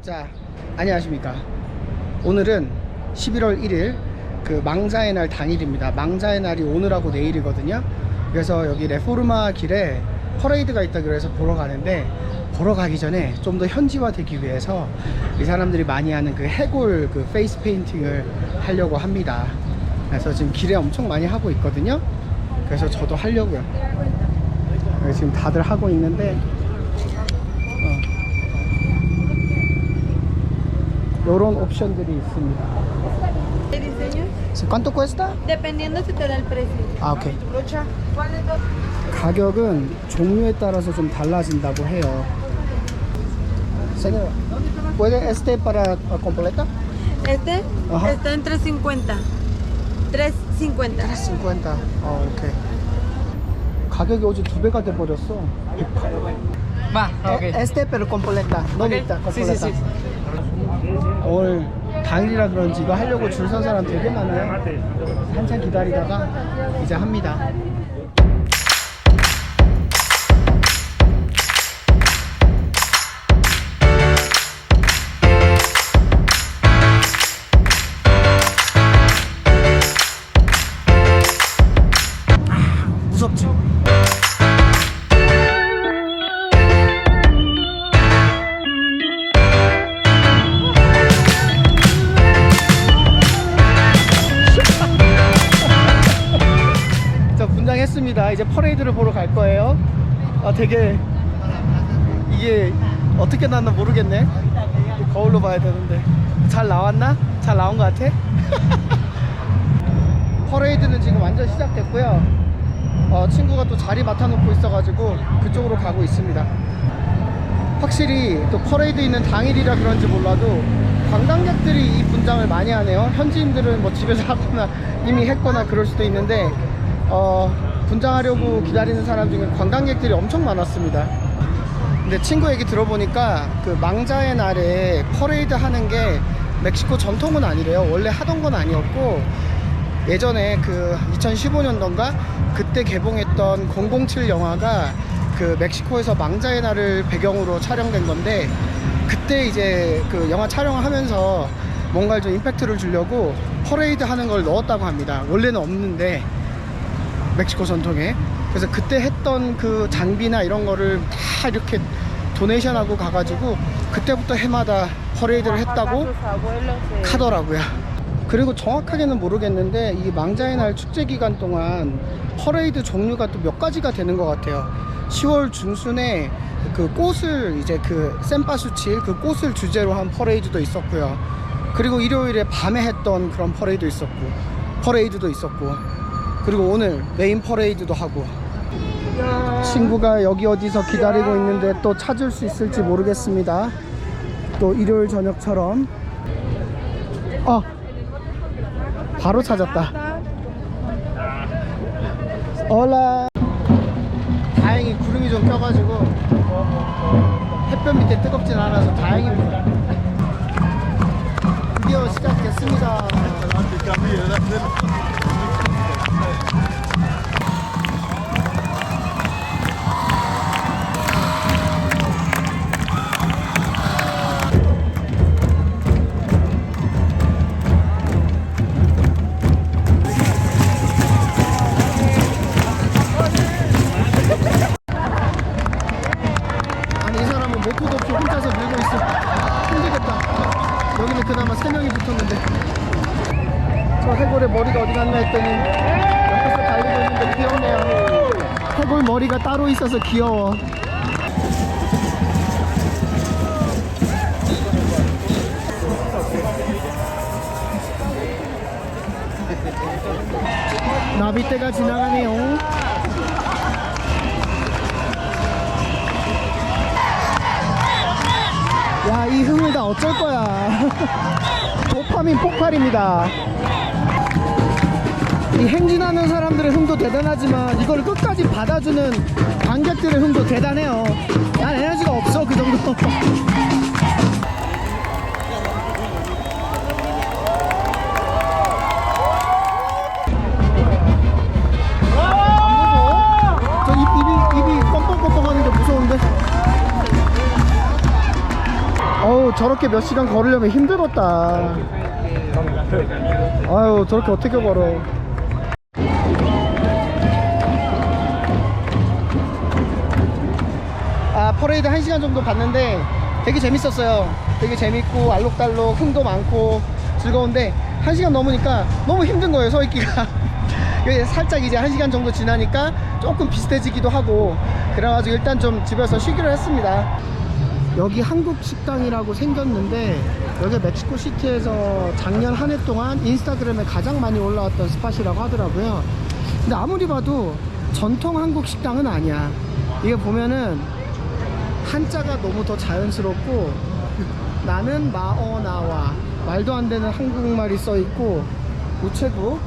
자, 안녕하십니까. 오늘은 11월 1일 그 망자의 날 당일입니다. 망자의 날이 오늘하고 내일이거든요. 그래서 여기 레포르마 길에 퍼레이드가 있다 그래서 보러 가는데, 보러 가기 전에 좀 더 현지화 되기 위해서 이 사람들이 많이 하는 그 해골 그 페이스 페인팅을 하려고 합니다. 그래서 지금 길에 엄청 많이 하고 있거든요. 그래서 저도 하려고요. 지금 다들 하고 있는데 요런 옵션들이 있습니다. ¿Cuánto cuesta? Dependiendo si te da el precio. 아, 오케이. 가격은 종류에 따라서 좀 달라진다고 해요. Señora, ¿puede este para completa? Este Ajá. está en 350. 350. 50. 오케이. 가격이 어제 2배가 돼 버렸어. 108. Va, ok. Este pero completa. No Ok. necesita Sí, sí, completa. sí. 오늘 당일이라 그런지 이거 하려고 줄 선 사람 되게 많아요. 한참 기다리다가 이제 합니다. 무섭지? 자, 분장했습니다. 이제 퍼레이드를 보러 갈 거예요. 아, 되게 이게 어떻게 나왔나 모르겠네. 거울로 봐야 되는데 잘 나왔나? 잘 나온 것 같아? 퍼레이드는 지금 완전 시작됐고요. 친구가 또 자리 맡아놓고 있어가지고 그쪽으로 가고 있습니다. 확실히 또 퍼레이드 있는 당일이라 그런지 몰라도 관광객들이 이 분장을 많이 하네요. 현지인들은 뭐 집에서 하거나 이미 했거나 그럴 수도 있는데 분장하려고 기다리는 사람 중에 관광객들이 엄청 많았습니다. 근데 친구 얘기 들어보니까 그 망자의 날에 퍼레이드 하는 게 멕시코 전통은 아니래요. 원래 하던 건 아니었고, 예전에 그 2015년도인가 그때 개봉했던 007 영화가 그 멕시코에서 망자의 날을 배경으로 촬영된 건데, 그때 이제 그 영화 촬영을 하면서 뭔가 좀 임팩트를 주려고 퍼레이드 하는 걸 넣었다고 합니다. 원래는 없는데 멕시코 전통에. 그래서 그때 했던 그 장비나 이런 거를 다 이렇게 도네이션하고 가가지고 그때부터 해마다 퍼레이드를 했다고 하더라고요. 그리고 정확하게는 모르겠는데 이 망자의 날 축제 기간 동안 퍼레이드 종류가 또 몇 가지가 되는 것 같아요. 10월 중순에 그 꽃을 이제 그 샘바수칠 그 꽃을 주제로 한 퍼레이드도 있었고요. 그리고 일요일에 밤에 했던 그런 퍼레이드도 있었고, 그리고 오늘 메인 퍼레이드도 하고. 친구가 여기 어디서 기다리고 있는데 또 찾을 수 있을지 모르겠습니다. 또 일요일 저녁처럼. 바로 찾았다. 올라. 다행히 구름이 좀 껴가지고 햇볕 밑에 뜨겁진 않아서 다행입니다. 드디어 시작됐습니다. 목표도 없이 혼자서 밀고 있어. 힘들겠다. 여기는 그나마 3명이 붙었는데. 저 해골의 머리가 어디 갔나 했더니 옆에서 달리고 있는데 귀엽네요. 해골 머리가 따로 있어서 귀여워. 나비떼가 지나가네요. 야, 이 흥을 다 어쩔 거야. 도파민 폭발입니다. 이 행진하는 사람들의 흥도 대단하지만 이걸 끝까지 받아주는 관객들의 흥도 대단해요. 난 에너지가 없어, 그 정도. 저 입이 뻥뻥뻥뻥 하는데 무서운데? 아유 저렇게 몇 시간 걸으려면 힘들었다. 아유 저렇게 어떻게 걸어. 아 퍼레이드 1시간 정도 봤는데 되게 재밌었어요. 되게 재밌고 알록달록 흥도 많고 즐거운데 1시간 넘으니까 너무 힘든 거예요, 서 있기가. 살짝 이제 1시간 정도 지나니까 조금 비슷해지기도 하고 그래가지고 일단 좀 집에서 쉬기로 했습니다. 여기 한국 식당이라고 생겼는데 여기 멕시코 시티에서 작년 한 해 동안 인스타그램에 가장 많이 올라왔던 스팟이라고 하더라고요. 근데 아무리 봐도 전통 한국 식당은 아니야. 이게 보면은 한자가 너무 더 자연스럽고 나는 마어나와 말도 안 되는 한국말이 써 있고 우체국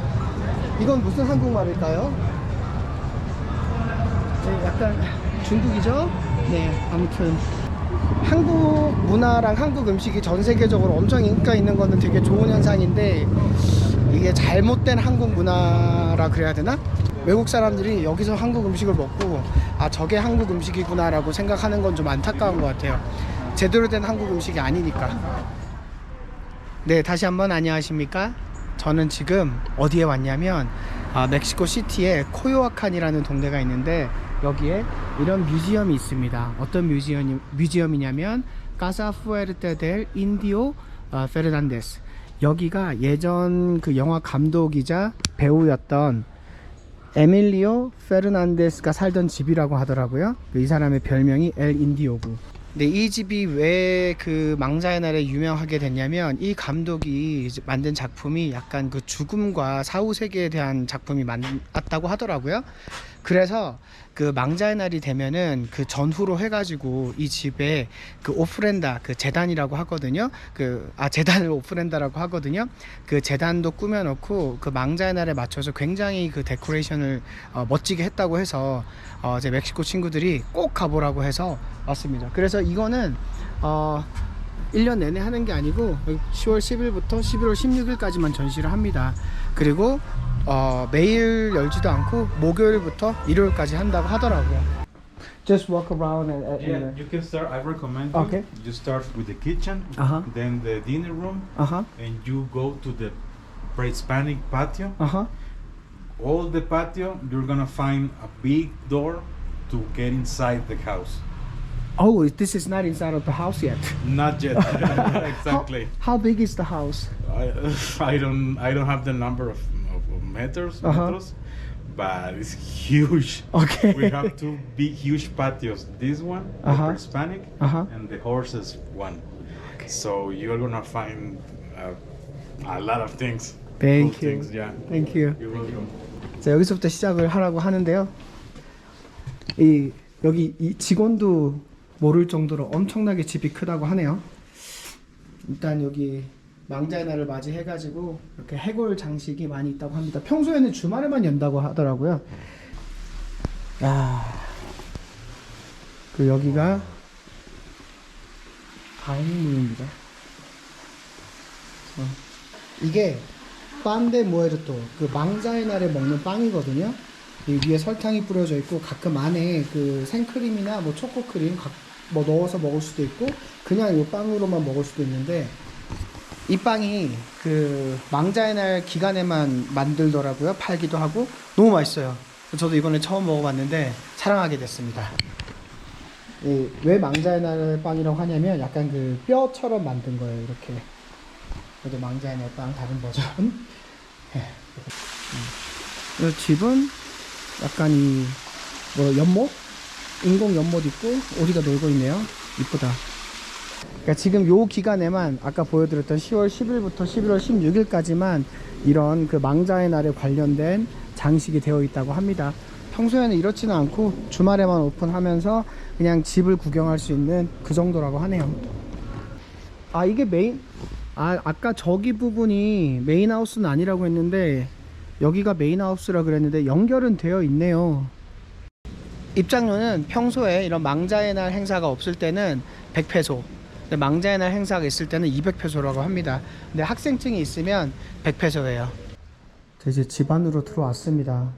이건 무슨 한국말일까요? 네, 약간 중국이죠? 네, 아무튼 한국 문화랑 한국 음식이 전 세계적으로 엄청 인기가 있는 거는 되게 좋은 현상인데 이게 잘못된 한국 문화라 그래야 되나? 외국 사람들이 여기서 한국 음식을 먹고 아 저게 한국 음식이구나 라고 생각하는 건 좀 안타까운 것 같아요. 제대로 된 한국 음식이 아니니까. 네, 다시 한번 안녕하십니까? 저는 지금 어디에 왔냐면 멕시코 시티에 코요아칸이라는 동네가 있는데 여기에 이런 뮤지엄이 있습니다. 어떤 뮤지엄이냐면 Casa Fuerte del Indio Fernandez. 여기가 예전 그 영화 감독이자 배우였던 에밀리오 페르난데스가 살던 집이라고 하더라고요. 이 사람의 별명이 엘 인디오고. 근데 이 집이 왜 그 망자의 날에 유명하게 됐냐면 이 감독이 만든 작품이 약간 그 죽음과 사후세계에 대한 작품이 많았다고 하더라고요. 그래서 그 망자의 날이 되면은 그 전후로 해가지고 이 집에 그 오프렌다 그 제단이라고 하거든요. 제단을 오프렌다라고 하거든요. 그 제단도 꾸며놓고 그 망자의 날에 맞춰서 굉장히 그 데코레이션을 멋지게 했다고 해서 제 멕시코 친구들이 꼭 가보라고 해서 왔습니다. 그래서 이거는 1년 내내 하는 게 아니고 10월 10일부터 11월 16일까지만 전시를 합니다. 그리고 매일 열지도 않고 목요일부터 일요일까지 한다고 하더라고요. Just walk around Yeah, you can start. I recommend you. Okay. You start with the kitchen, then the dinner room, and you go to the pre-Hispanic patio. All the patio, you're gonna find a big door to get inside the house. Oh, this is not inside of the house yet. Not yet. Exactly. How big is the house? I don't have the number of meters, but it's huge. Okay. We have two big, huge patios. This one, the Hispanic, and the horses one. Okay. So you're gonna find a lot of things. Thank cool you. Things, yeah. Thank you. You're welcome. 자, 여기서부터 시작을 하라고 하는데요. 여기 이 직원도 모를 정도로 엄청나게 집이 크다고 하네요. 일단 여기 망자의 날을 맞이해가지고 이렇게 해골 장식이 많이 있다고 합니다. 평소에는 주말에만 연다고 하더라고요. 그 여기가 다이닝룸입니다. 이게 빵데 무에르토 그 망자의 날에 먹는 빵이거든요. 이 위에 설탕이 뿌려져 있고 가끔 안에 그 생크림이나 뭐 초코크림 뭐 넣어서 먹을 수도 있고 그냥 이 빵으로만 먹을 수도 있는데 이 빵이 그 망자의 날 기간에만 만들더라고요. 팔기도 하고 너무 맛있어요. 저도 이번에 처음 먹어봤는데 사랑하게 됐습니다. 왜 망자의 날 빵이라고 하냐면 약간 그 뼈처럼 만든 거예요. 이렇게. 그래도 망자의 날 빵 다른 버전. 이 집은 약간 뭐 연못? 인공 연못 있고 오리가 놀고 있네요. 이쁘다. 그러니까 지금 요 기간에만 아까 보여드렸던 10월 10일부터 11월 16일까지만 이런 그 망자의 날에 관련된 장식이 되어 있다고 합니다. 평소에는 이렇지는 않고 주말에만 오픈하면서 그냥 집을 구경할 수 있는 그 정도라고 하네요. 이게 아까 저기 부분이 메인하우스는 아니라고 했는데 여기가 메인하우스라 그랬는데 연결은 되어 있네요. 입장료는 평소에 이런 망자의 날 행사가 없을 때는 100페소, 근데 망자의 날 행사가 있을 때는 200페소라고 합니다. 근데 학생증이 있으면 100페소예요. 이제 집 안으로 들어왔습니다.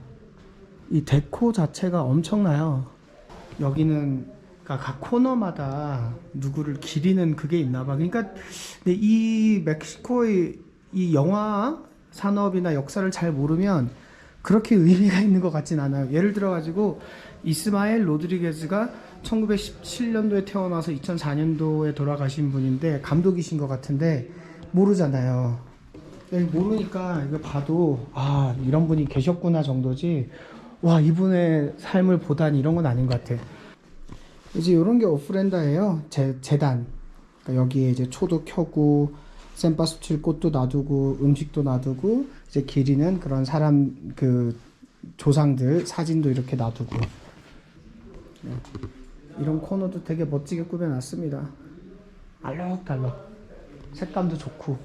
이 데코 자체가 엄청나요. 여기는 그러니까 각 코너마다 누구를 기리는 그게 있나 봐. 그러니까 근데 이 멕시코의 이 영화 산업이나 역사를 잘 모르면 그렇게 의미가 있는 것 같진 않아요. 예를 들어 가지고 이스마엘 로드리게즈가 1917년도에 태어나서 2004년도에 돌아가신 분인데 감독이신 것 같은데 모르잖아요. 모르니까 이거 봐도 아 이런 분이 계셨구나 정도지 와 이분의 삶을 보다니 이런 건 아닌 것 같아. 이제 이런 게 오프렌다예요. 재단. 그러니까 여기에 이제 초도 켜고 샘바스틸 꽃도 놔두고 음식도 놔두고 이제 기리는 그런 사람 그 조상들 사진도 이렇게 놔두고 이런 코너도 되게 멋지게 꾸며놨습니다. 알록달록 색감도 좋고.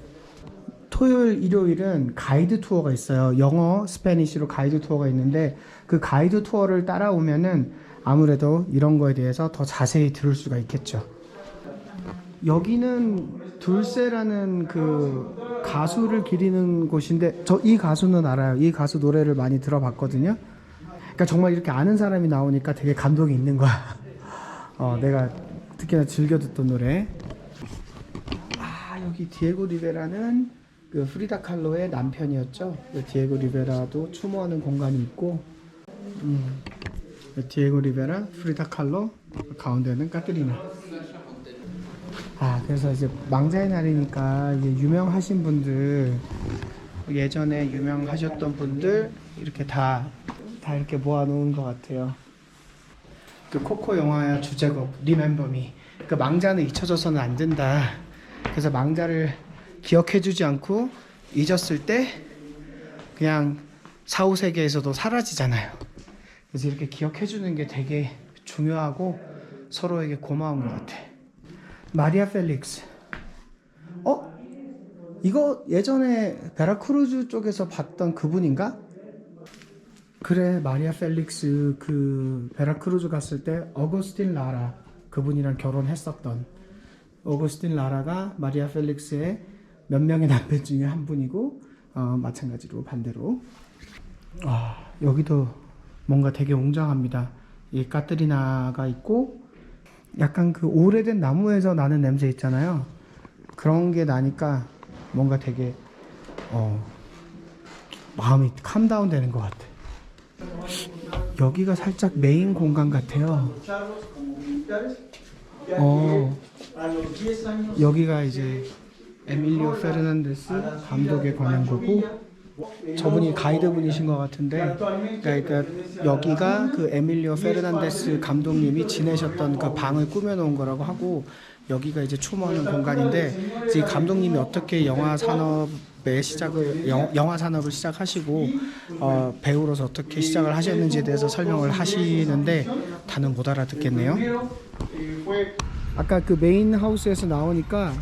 토요일 일요일은 가이드 투어가 있어요. 영어 스페니쉬로 가이드 투어가 있는데 그 가이드 투어를 따라오면은 아무래도 이런 거에 대해서 더 자세히 들을 수가 있겠죠. 여기는 둘세라는 그 가수를 기리는 곳인데 저 이 가수는 알아요. 이 가수 노래를 많이 들어봤거든요. 그러니까 정말 이렇게 아는 사람이 나오니까 되게 감동이 있는 거야. 내가 특히나 즐겨 듣던 노래. 아 여기 디에고 리베라는 그 프리다 칼로의 남편이었죠. 디에고 리베라도 추모하는 공간이 있고 디에고 리베라, 프리다 칼로, 가운데는 까트리나. 아 그래서 이제 망자의 날이니까 이제 유명하신 분들 예전에 유명하셨던 분들 이렇게 다 이렇게 모아놓은 것 같아요. 그 코코 영화의 주제곡 Remember Me. 그 망자는 잊혀져서는 안 된다. 그래서 망자를 기억해주지 않고 잊었을 때 그냥 사후 세계에서도 사라지잖아요. 그래서 이렇게 기억해주는 게 되게 중요하고 서로에게 고마운 것 같아. 마리아 펠릭스. 이거 예전에 베라크루즈 쪽에서 봤던 그분인가? 그래, 마리아 펠릭스 그 베라크루즈 갔을 때 어거스틴 라라 그분이랑 결혼했었던 어거스틴 라라가 마리아 펠릭스의 몇 명의 남편 중에 한 분이고 마찬가지로 반대로 여기도 뭔가 되게 웅장합니다. 이 까트리나가 있고 약간 그 오래된 나무에서 나는 냄새 있잖아요. 그런 게 나니까 뭔가 되게 마음이 캄다운 되는 것 같아. 여기가 살짝 메인 공간 같아요. 여기가 이제 에밀리오 페르난데스 감독에 관한 거고 저분이 가이드분이신 것 같은데 그러니까 여기가 그 에밀리오 페르난데스 감독님이 지내셨던 그 방을 꾸며놓은 거라고 하고 여기가 이제 추모하는 공간인데 이 감독님이 어떻게 영화 산업을 시작하시고 배우로서 어떻게 시작을 하셨는지에 대해서 설명을 하시는데 다는 못 알아듣겠네요. 아까 그 메인 하우스에서 나오니까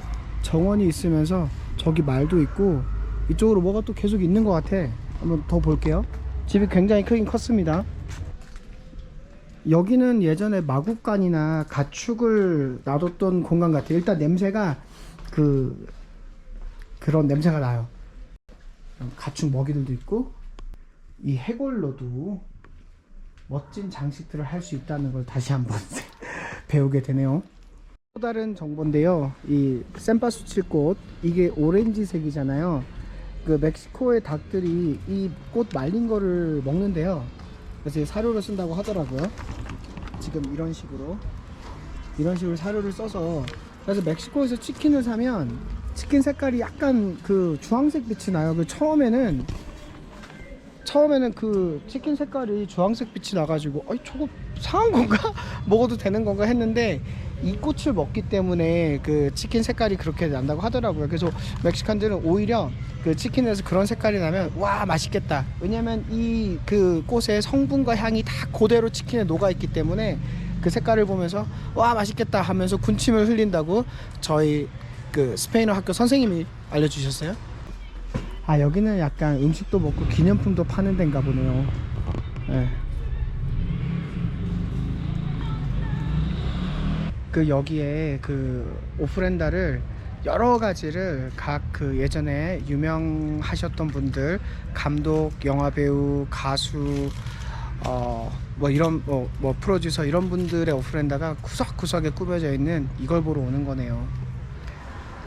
정원이 있으면서 저기 말도 있고 이쪽으로 뭐가 또 계속 있는 것 같아. 한번 더 볼게요. 집이 굉장히 크긴 컸습니다. 여기는 예전에 마구간이나 가축을 놔뒀던 공간 같아요. 일단 냄새가 그런 냄새가 나요. 가축 먹이들도 있고 이 해골로도 멋진 장식들을 할 수 있다는 걸 다시 한번 배우게 되네요. 또 다른 정보인데요. 이 샘바수칠꽃 이게 오렌지색이잖아요. 그 멕시코의 닭들이 이 꽃 말린 거를 먹는데요. 그래서 사료를 쓴다고 하더라고요. 지금 이런 식으로 사료를 써서 그래서 멕시코에서 치킨을 사면 치킨 색깔이 약간 그 주황색 빛이 나요. 그 처음에는 그 치킨 색깔이 주황색 빛이 나가지고 저거 상한 건가? 먹어도 되는 건가 했는데 이 꽃을 먹기 때문에 그 치킨 색깔이 그렇게 난다고 하더라고요. 그래서 멕시칸들은 오히려 그 치킨에서 그런 색깔이 나면 와 맛있겠다. 왜냐면 이 그 꽃의 성분과 향이 다 그대로 치킨에 녹아있기 때문에 그 색깔을 보면서 와 맛있겠다 하면서 군침을 흘린다고 저희 그 스페인어 학교 선생님이 알려주셨어요. 여기는 약간 음식도 먹고 기념품도 파는 데인가 보네요. 네. 그 여기에 그 오프렌다를 여러 가지를 각 그 예전에 유명하셨던 분들 감독, 영화배우, 가수 뭐 이런 뭐 프로듀서 이런 분들의 오프랜드가 구석구석에 꾸며져 있는 이걸 보러 오는 거네요.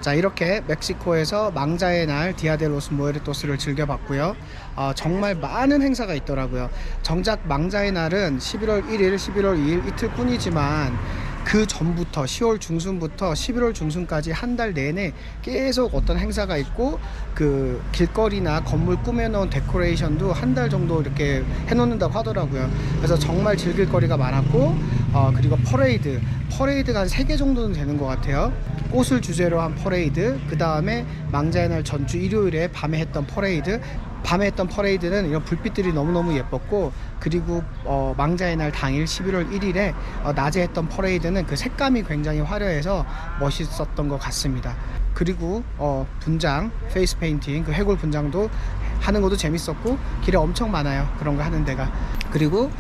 자, 이렇게 멕시코에서 망자의 날 디아 데 로스 무에르토스를 즐겨봤고요. 정말 많은 행사가 있더라고요. 정작 망자의 날은 11월 1일, 11월 2일 이틀뿐이지만 그 전부터 10월 중순부터 11월 중순까지 한 달 내내 계속 어떤 행사가 있고, 그 길거리나 건물 꾸며놓은 데코레이션도 한 달 정도 이렇게 해놓는다고 하더라고요. 그래서 정말 즐길 거리가 많았고, 그리고 퍼레이드가 한 3개 정도는 되는 것 같아요. 꽃을 주제로 한 퍼레이드, 그 다음에 망자의 날 전주 일요일에 밤에 했던 퍼레이드. 밤에 했던 퍼레이드는 이런 불빛들이 너무너무 예뻤고, 그리고 망자의 날 당일 11월 1일에 낮에 했던 퍼레이드는 그 색감이 굉장히 화려해서 멋있었던 것 같습니다. 그리고 분장, 페이스 페인팅, 그 해골 분장도 하는 것도 재밌었고, 길에 엄청 많아요, 그런 거 하는 데가. 그리고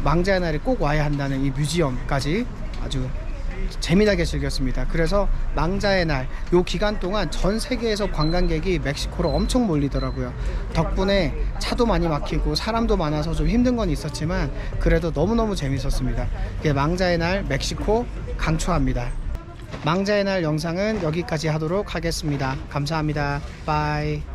망자의 날에 꼭 와야 한다는 이 뮤지엄까지 아주 재미나게 즐겼습니다. 그래서 망자의 날 요 기간 동안 전 세계에서 관광객이 멕시코로 엄청 몰리더라고요. 덕분에 차도 많이 막히고 사람도 많아서 좀 힘든 건 있었지만 그래도 너무너무 재밌었습니다. 망자의 날 멕시코 강추합니다. 망자의 날 영상은 여기까지 하도록 하겠습니다. 감사합니다. 바이.